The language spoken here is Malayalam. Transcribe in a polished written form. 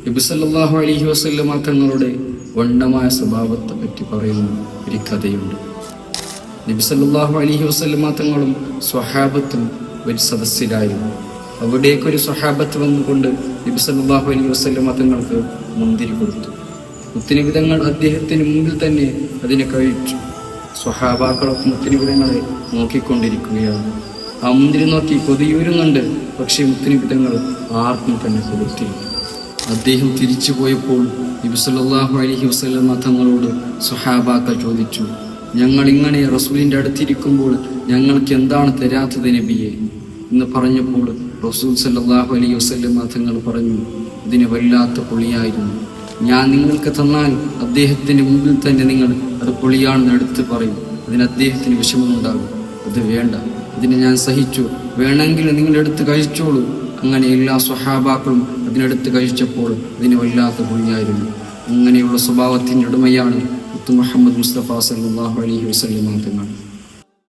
നബി സല്ലല്ലാഹു അലൈഹി വസല്ലമ തങ്ങളുടെ വണ്ണമായ സ്വഭാവത്തെ പറ്റി പറയുന്ന ഒരു കഥയുണ്ട്. നബി സല്ലല്ലാഹു അലൈഹി വസല്ലമ തങ്ങളും സ്വഹാബത്തും ഒരു സദസ്സിലായിരുന്നു. അവിടേക്കൊരു സ്വഹാബത്ത് വന്നുകൊണ്ട് നബി സല്ലല്ലാഹു അലൈഹി വസല്ലമ തങ്ങൾക്ക് മുന്തിരി കൊടുത്തു. മുത്തുനബി തങ്ങൾ അദ്ദേഹത്തിന് മുമ്പിൽ തന്നെ അതിനെ കഴിച്ചു. സ്വഹാബാക്കളൊക്കെ മുത്തുനബി തങ്ങളെ നോക്കിക്കൊണ്ടിരിക്കുകയാണ്. ആ മുന്തിരി നോക്കി കൊതിയൂരുന്നുണ്ട്. പക്ഷേ മുത്തുനബി തങ്ങൾ ആർക്കും തന്നെ കൊടുത്തില്ല. അദ്ദേഹം തിരിച്ചു പോയപ്പോൾ നബി സല്ലല്ലാഹു അലൈഹി വസല്ലമ തങ്ങളോട് സ്വഹാബാക്കൾ ചോദിച്ചു, ഞങ്ങൾ ഇങ്ങനെ റസൂലിൻ്റെ അടുത്തിരിക്കുമ്പോൾ ഞങ്ങൾക്ക് എന്താണ് തരാത്തത് നബിയെ എന്ന് പറഞ്ഞപ്പോൾ റസൂൽ സല്ലല്ലാഹു അലൈഹി വസല്ലമ തങ്ങൾ പറഞ്ഞു, ഇതിന് വല്ലാത്ത പൊളിയായിരുന്നു. ഞാൻ നിങ്ങൾക്ക് തന്നാൽ അദ്ദേഹത്തിൻ്റെ മുമ്പിൽ തന്നെ നിങ്ങൾ അത് പൊളിയാണെന്ന് എടുത്ത് പറയും. അതിന് അദ്ദേഹത്തിന് വിഷമമുണ്ടാകും. അത് വേണ്ട, അതിനെ ഞാൻ സഹിച്ചു, വേണമെങ്കിൽ നിങ്ങളെടുത്ത് കഴിച്ചോളൂ. അങ്ങനെ എല്ലാ സ്വഹാബാക്കളും അതിനെടുത്ത് കഴിച്ചപ്പോൾ അതിന് വല്ലാത്ത പൊളിയായിരുന്നു. അങ്ങനെയുള്ള സ്വഭാവത്തിൻ്റെ ഉടമയാണ് മുഹമ്മദ് മുസ്തഫ സല്ലല്ലാഹു അലൈഹി വസല്ലമ തങ്ങൾ.